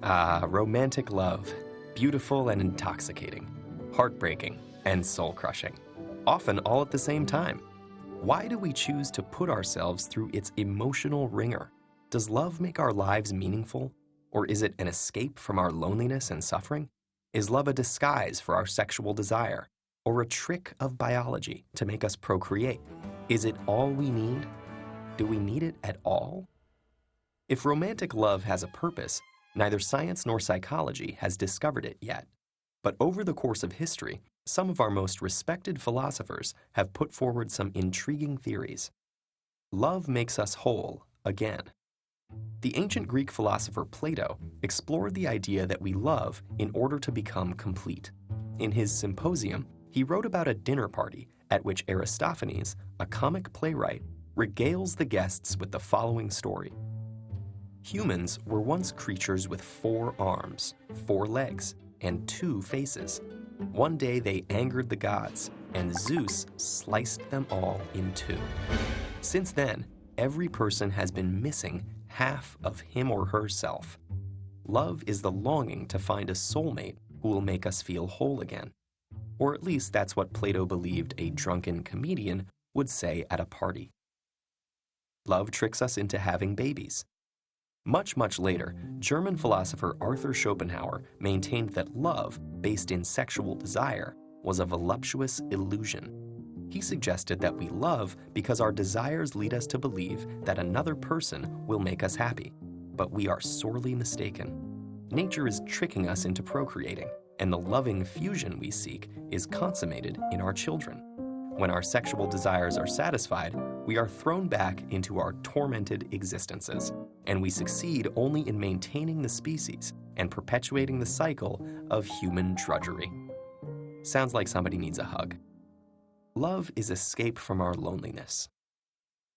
Romantic love. Beautiful and intoxicating. Heartbreaking and soul-crushing. Often all at the same time. Why do we choose to put ourselves through its emotional ringer? Does love make our lives meaningful? Or is it an escape from our loneliness and suffering? Is love a disguise for our sexual desire? Or a trick of biology to make us procreate? Is it all we need? Do we need it at all? If romantic love has a purpose, neither science nor psychology has discovered it yet. But over the course of history, some of our most respected philosophers have put forward some intriguing theories. Love makes us whole again. The ancient Greek philosopher Plato explored the idea that we love in order to become complete. In his Symposium, he wrote about a dinner party at which Aristophanes, a comic playwright, regales the guests with the following story. Humans were once creatures with 4 arms, 4 legs, and 2 faces. One day they angered the gods, and Zeus sliced them all in 2. Since then, every person has been missing half of him or herself. Love is the longing to find a soulmate who will make us feel whole again. Or at least that's what Plato believed a drunken comedian would say at a party. Love tricks us into having babies. Much later, German philosopher Arthur Schopenhauer maintained that love, based in sexual desire, was a voluptuous illusion. He suggested that we love because our desires lead us to believe that another person will make us happy. But we are sorely mistaken. Nature is tricking us into procreating, and the loving fusion we seek is consummated in our children. When our sexual desires are satisfied, we are thrown back into our tormented existences, and we succeed only in maintaining the species and perpetuating the cycle of human drudgery. Sounds like somebody needs a hug. Love is escape from our loneliness.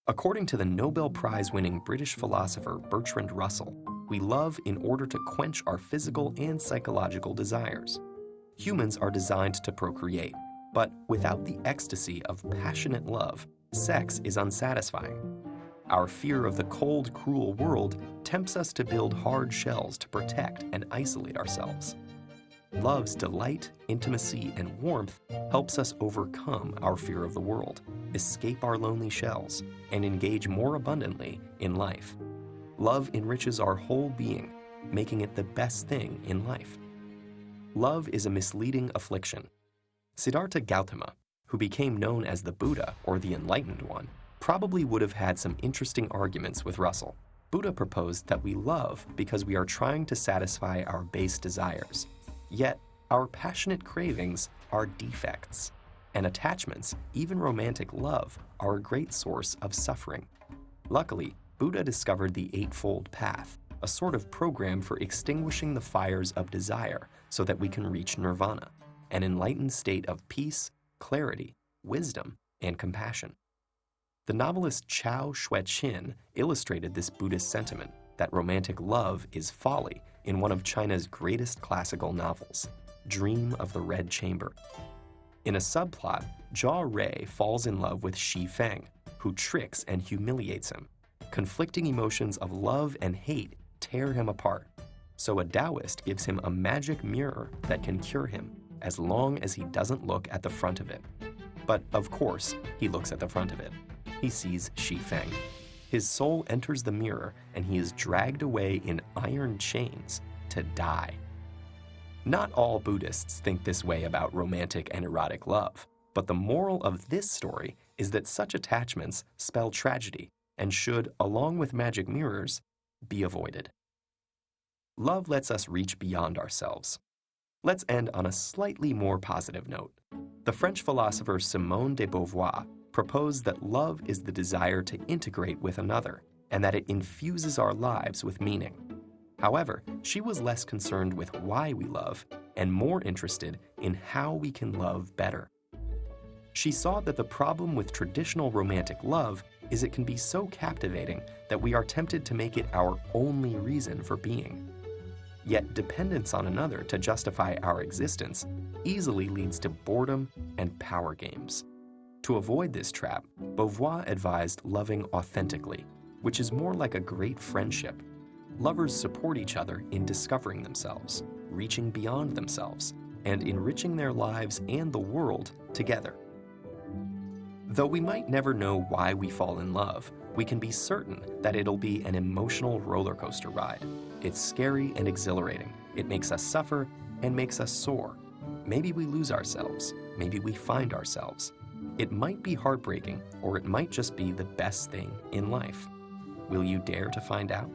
According to the Nobel Prize-winning British philosopher Bertrand Russell, we love in order to quench our physical and psychological desires. Humans are designed to procreate, but without the ecstasy of passionate love, sex is unsatisfying. Our fear of the cold, cruel world tempts us to build hard shells to protect and isolate ourselves. Love's delight, intimacy, and warmth helps us overcome our fear of the world, escape our lonely shells, and engage more abundantly in life. Love enriches our whole being, making it the best thing in life. Love is a misleading affliction. Siddhartha Gautama, who became known as the Buddha or the Enlightened One, probably would have had some interesting arguments with Russell. Buddha proposed that we love because we are trying to satisfy our base desires. Yet, our passionate cravings are defects, and attachments, even romantic love, are a great source of suffering. Luckily, Buddha discovered the Eightfold Path, a sort of program for extinguishing the fires of desire so that we can reach nirvana, an enlightened state of peace, clarity, wisdom, and compassion. The novelist Chao Xue-qin illustrated this Buddhist sentiment that romantic love is folly in one of China's greatest classical novels, Dream of the Red Chamber. In a subplot, Jia Rui falls in love with Xi Feng, who tricks and humiliates him. Conflicting emotions of love and hate tear him apart, so a Taoist gives him a magic mirror that can cure him, as long as he doesn't look at the front of it. But of course, he looks at the front of it. He sees Xi Feng. His soul enters the mirror and he is dragged away in iron chains to die. Not all Buddhists think this way about romantic and erotic love, but the moral of this story is that such attachments spell tragedy and should, along with magic mirrors, be avoided. Love lets us reach beyond ourselves. Let's end on a slightly more positive note. The French philosopher Simone de Beauvoir proposed that love is the desire to integrate with another, and that it infuses our lives with meaning. However, she was less concerned with why we love and more interested in how we can love better. She saw that the problem with traditional romantic love is it can be so captivating that we are tempted to make it our only reason for being. Yet dependence on another to justify our existence easily leads to boredom and power games. To avoid this trap, Beauvoir advised loving authentically, which is more like a great friendship. Lovers support each other in discovering themselves, reaching beyond themselves, and enriching their lives and the world together. Though we might never know why we fall in love, we can be certain that it'll be an emotional roller coaster ride. It's scary and exhilarating. It makes us suffer and makes us soar. Maybe we lose ourselves. Maybe we find ourselves. It might be heartbreaking, or it might just be the best thing in life. Will you dare to find out?